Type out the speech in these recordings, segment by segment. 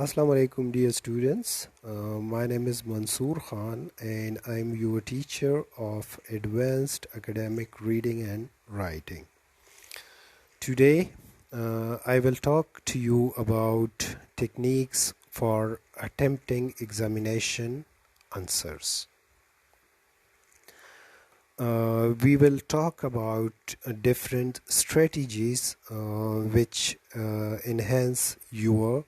Assalamu alaikum dear students. My name is Mansoor Khan and I'm your teacher of Advanced Academic Reading and Writing. Today I will talk to you about techniques for attempting examination answers. We will talk about different strategies which enhance your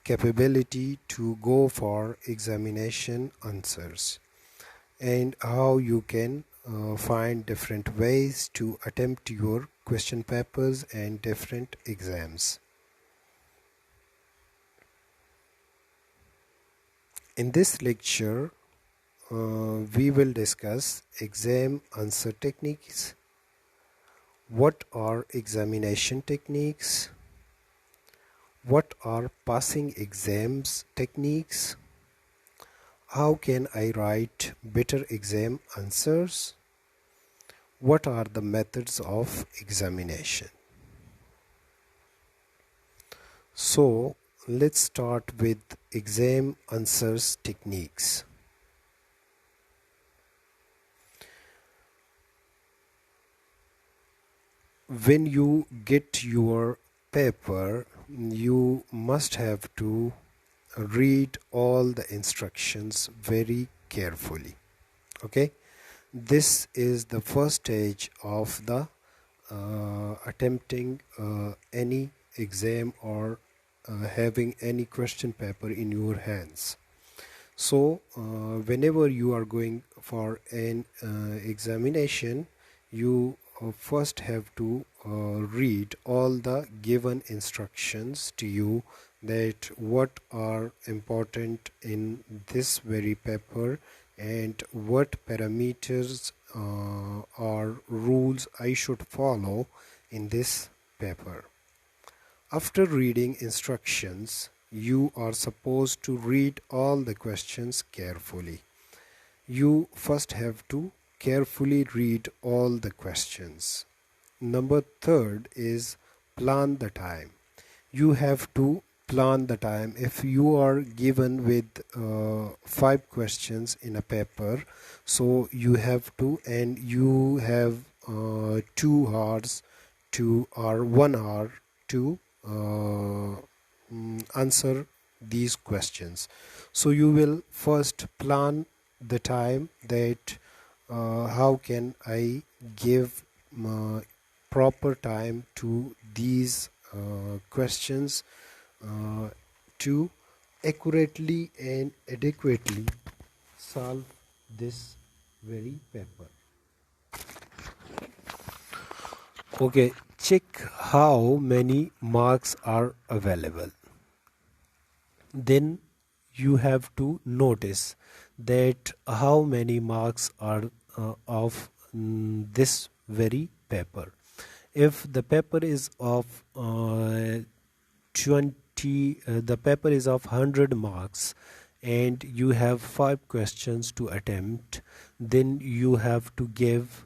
capability to go for examination answers and how you can find different ways to attempt your question papers and different exams. In this lecture, we will discuss exam answer techniques. What are examination techniques? What are passing exams techniques? How can I write better exam answers? What are the methods of examination? So let's start with exam answers techniques. When you get your paper, you must have to read all the instructions very carefully. Okay, this is the first stage of the attempting any exam or having any question paper in your hands. So whenever you are going for an examination, you first have to read all the given instructions to you, that what are important in this very paper and what parameters or rules I should follow in this paper. After reading instructions, you are supposed to read all the questions carefully. You first have to carefully read all the questions. Number third is plan the time. You have to plan the time. If you are given with 5 questions in a paper, so you have to, and you have 2 hours to or 1 hour to answer these questions. So you will first plan the time, that how can I give proper time to these questions to accurately and adequately solve this very paper. Okay, check how many marks are available. Then you have to notice that how many marks are of this very paper. If the paper is of 100 marks and you have 5 questions to attempt, then you have to give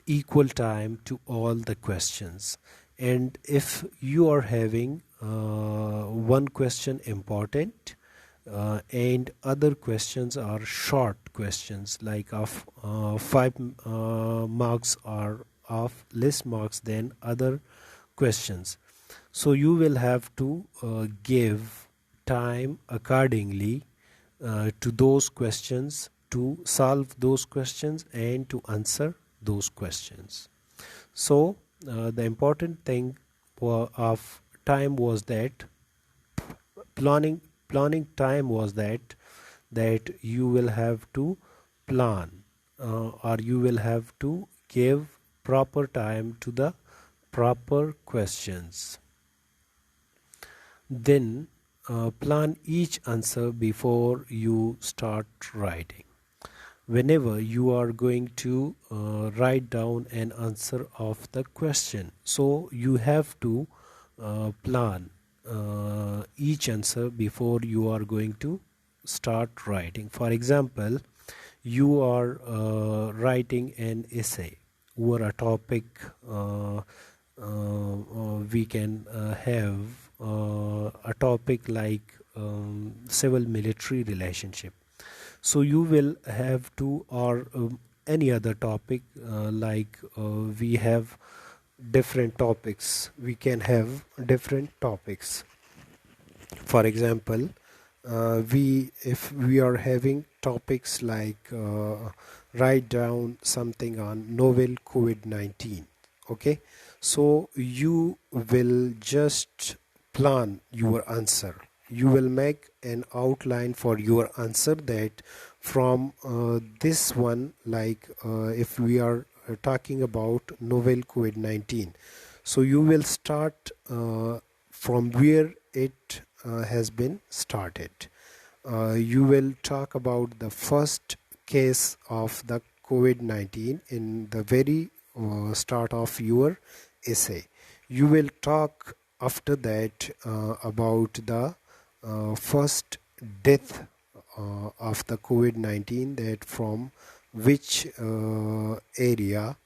equal time to all the questions. And if you are having one question important and other questions are short questions, like of 5 marks or of less marks than other questions, so you will have to give time accordingly to those questions, to solve those questions and to answer those questions. So the important thing of time was that planning time was that you will have to plan or you will have to give proper time to the proper questions. Then plan each answer before you start writing. Whenever you are going to write down an answer of the question, so you have to plan each answer before you are going to start writing. For example, you are writing an essay over a topic. We can have a topic like civil military relationship. So you will have to, or any other topic, like we have different topics, we can have different topics. For example, we if we are having topics like write down something on novel COVID-19. Okay, so you will just plan your answer. You will make an outline for your answer, that from this one, like if we are talking about novel COVID-19, so you will start from where it has been started. You will talk about the first case of the COVID-19 in the very start of your essay. You will talk after that about the first death of the COVID-19, that from which area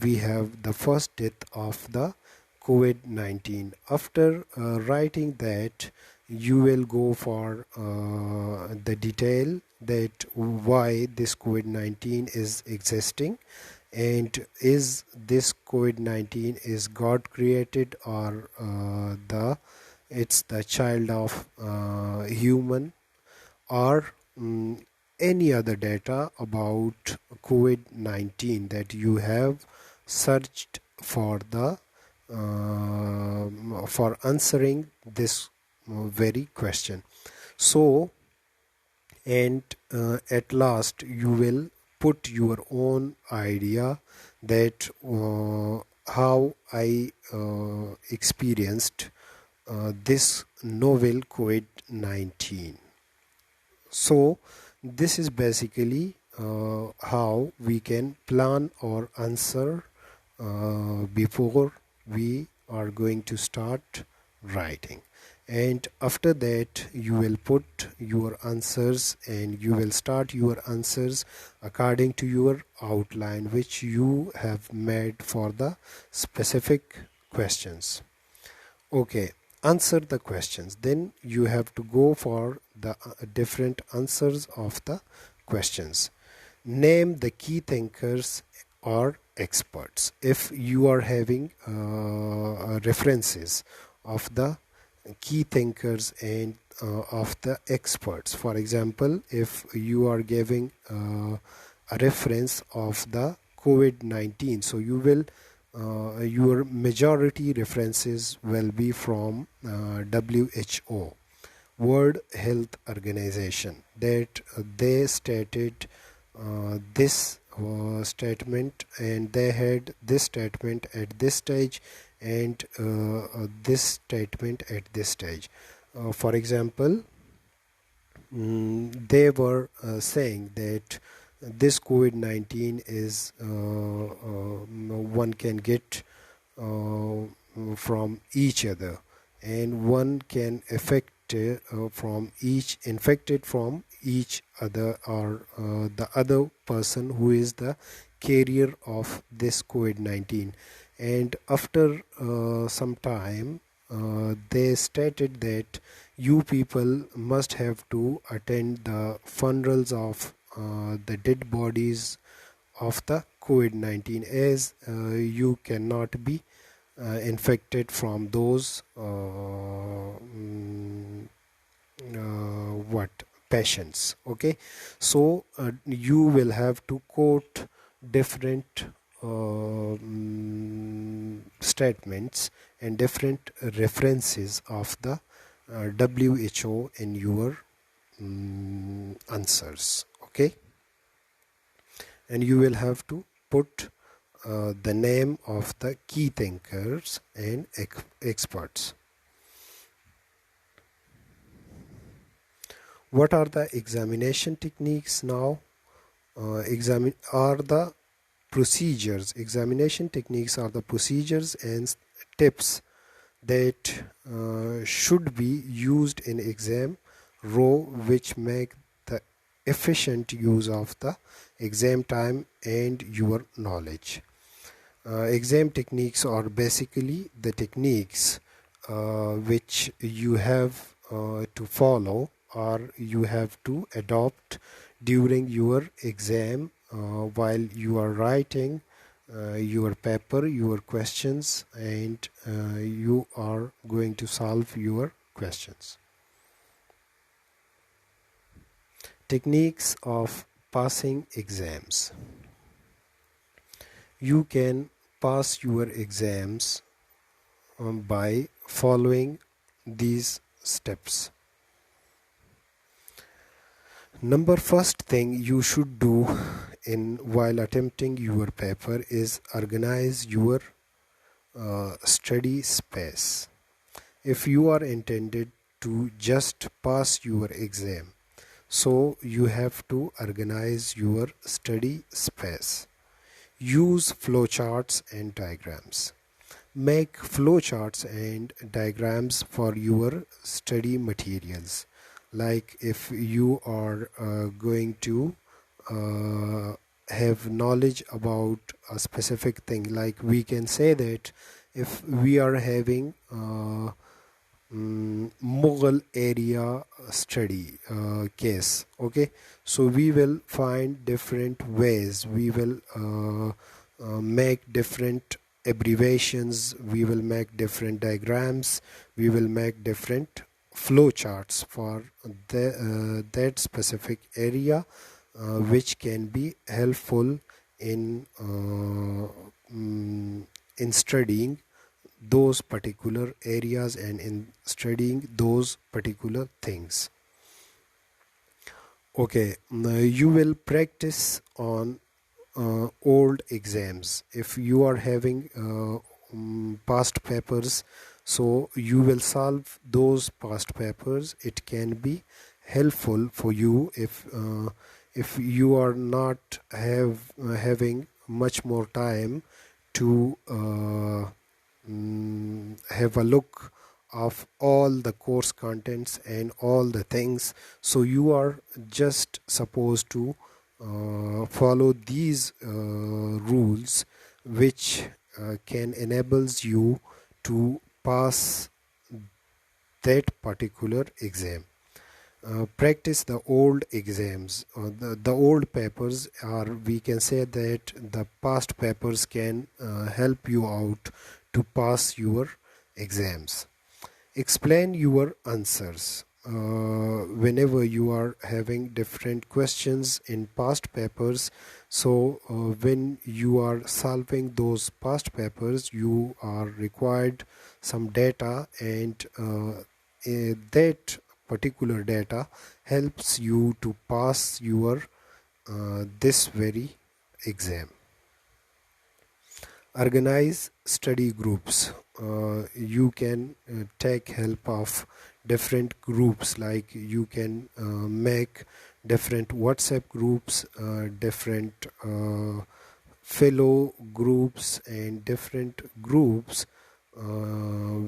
we have the first death of the COVID-19. After writing that, you will go for the detail that why this COVID-19 is existing, and is this COVID-19 is God created, or the it's the child of human, or any other data about COVID-19 that you have searched for the for answering this very question. So, and at last you will put your own idea, that how I experienced this novel COVID-19. So this is basically how we can plan our answer before we are going to start writing. And after that, you will put your answers, and you will start your answers according to your outline which you have made for the specific questions. Okay, answer the questions. Then you have to go for the different answers of the questions. Name the key thinkers or experts. If you are having references of the key thinkers and of the experts, for example, if you are giving a reference of the COVID-19, so you will your majority references will be from WHO, World Health Organization, that they stated this statement, and they had this statement at this stage, and this statement at this stage. For example, they were saying that this COVID-19 is one can get from each other, and one can affect from each infected from each other, or the other person who is the carrier of this COVID-19. And after some time, they stated that you people must have to attend the funerals of the dead bodies of the COVID-19, as you cannot be infected from those what patients. Okay, so you will have to quote different statements and different references of the WHO in your answers. Okay, and you will have to put the name of the key thinkers and experts. What are the examination techniques now? Examination techniques are the procedures and tips that should be used in exam row, which make the efficient use of the exam time and your knowledge. Exam techniques are basically the techniques which you have to follow or you have to adopt during your exam while you are writing your paper, your questions, and you are going to solve your questions. Techniques of passing exams. You can pass your exams by following these steps. Number first thing you should do in while attempting your paper is organize your study space. If you are intended to just pass your exam, so you have to organize your study space. Use flowcharts and diagrams. Make flowcharts and diagrams for your study materials. Like if you are going to have knowledge about a specific thing, like we can say that if we are having Mughal area study case, okay, so we will find different ways, we will make different abbreviations, we will make different diagrams, we will make different flow charts for that specific area, which can be helpful in studying those particular areas and in studying those particular things. Okay, you will practice on old exams. If you are having past papers, so you will solve those past papers. It can be helpful for you if you are not having much more time to have a look of all the course contents and all the things, so you are just supposed to follow these rules, which can enables you to pass that particular exam. Practice the old exams. The old papers, or we can say that the past papers can help you out to pass your exams. Explain your answers. Whenever you are having different questions in past papers, so when you are solving those past papers, you are required some data, and that particular data helps you to pass your this very exam. Organize study groups. You can take help of different groups, like you can make different WhatsApp groups, different fellow groups, and different groups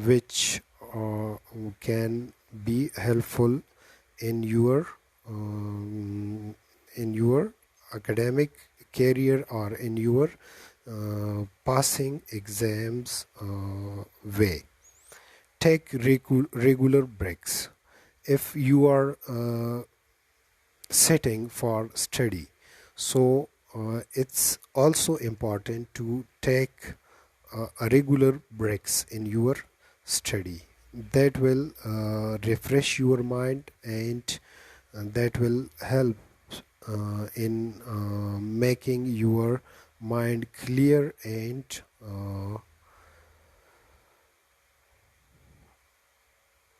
which can be helpful in your academic career or in your passing exams way. Take regular breaks. If you are sitting for study, so it's also important to take a regular breaks in your study. That will refresh your mind, and that will help in making your mind clear and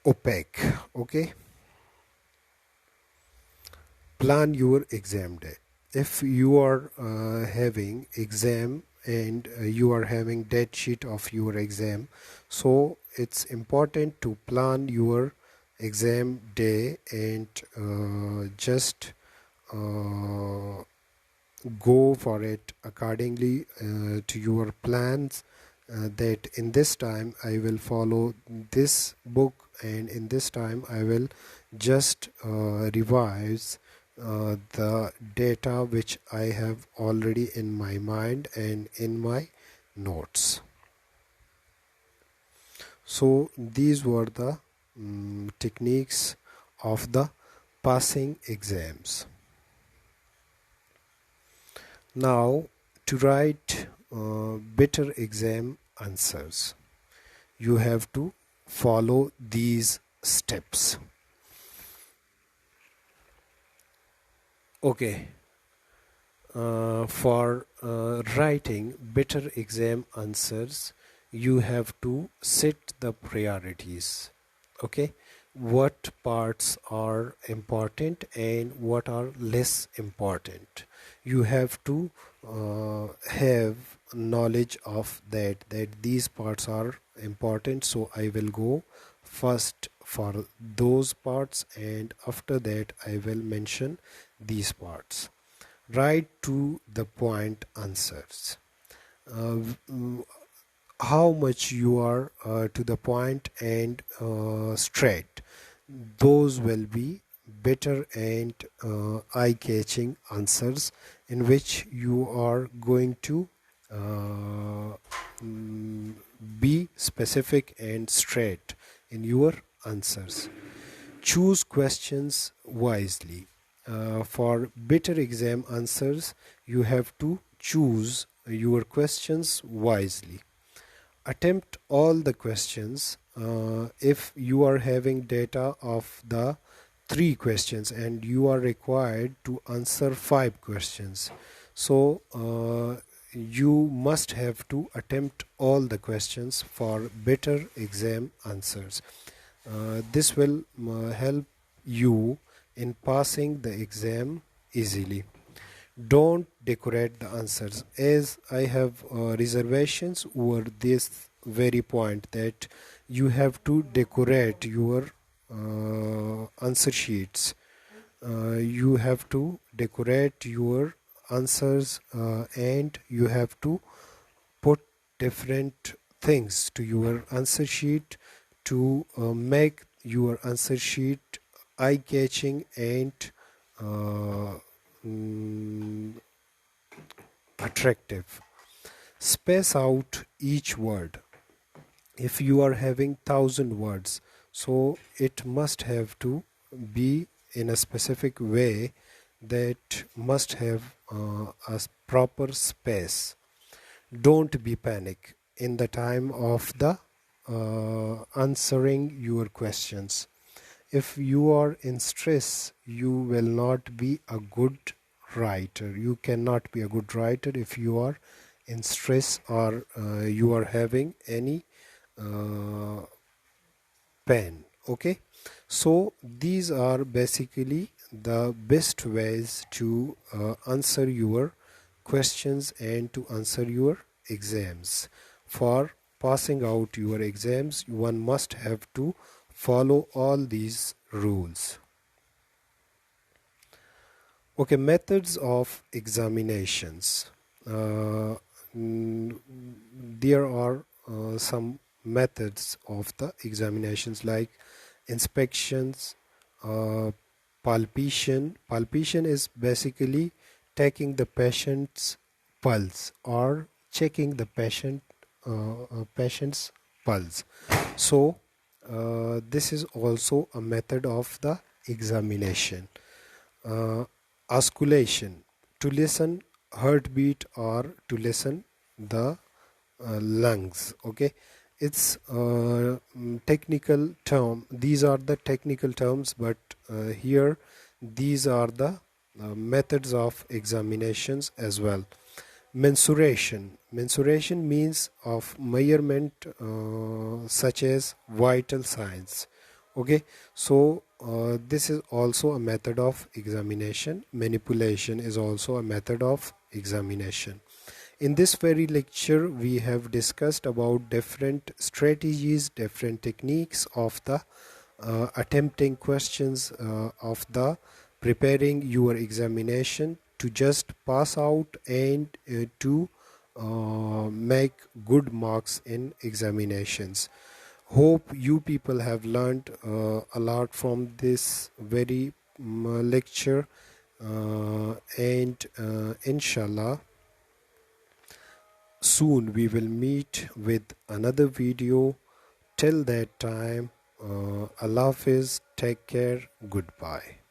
opaque. Okay, plan your exam day. If you are having exam and you are having date sheet of your exam, so it's important to plan your exam day and just go for it accordingly to your plans, that in this time I will follow this book, and in this time I will just revise the data which I have already in my mind and in my notes. So these were the techniques of the passing exams. Now, to write better exam answers, you have to follow these steps. Okay, for writing better exam answers, you have to set the priorities. Okay, what parts are important and what are less important. You have to have knowledge of that these parts are important, so I will go first for those parts and after that I will mention these parts. Write to the point answers. uh, how much you are to the point and straight, those will be better and eye-catching answers in which you are going to uh, mm, be specific and straight in your answers. Choose questions wisely. For better exam answers, you have to choose your questions wisely. Attempt all the questions. If you are having data of the 3 questions and you are required to answer 5 questions, so you must have to attempt all the questions for better exam answers. This will help you in passing the exam easily. Don't decorate the answers, as I have reservations over this very point that you have to decorate your answer sheets. You have to decorate your answers and you have to put different things to your answer sheet to make your answer sheet eye-catching and uh, mm, attractive. Space out each word. If you are having 1,000 words, so it must have to be in a specific way that must have a proper space. Don't be panic in the time of the answering your questions. If you are in stress, you will not be a good writer. You cannot be a good writer if you are in stress or you are having any uh, pain. Okay, so these are basically the best ways to answer your questions and to answer your exams. For passing out your exams, one must have to follow all these rules. Okay, methods of examinations. Uh, there are some methods of the examinations like inspections, uh, palpation. Palpation is basically taking the patient's pulse or checking the patient's pulse. So this is also a method of the examination. uh, Osculation, to listen heartbeat or to listen the lungs. Okay, it's technical term. These are the technical terms, but here these are the methods of examinations as well. Mensuration means of measurement such as vital signs. Okay, so this is also a method of examination. Manipulation is also a method of examination. In this very lecture, we have discussed about different strategies, different techniques of the attempting questions of the preparing your examination to just pass out and to make good marks in examinations. Hope you people have learned a lot from this very lecture, and inshallah soon we will meet with another video. till that time, Allah Hafiz, take care, goodbye.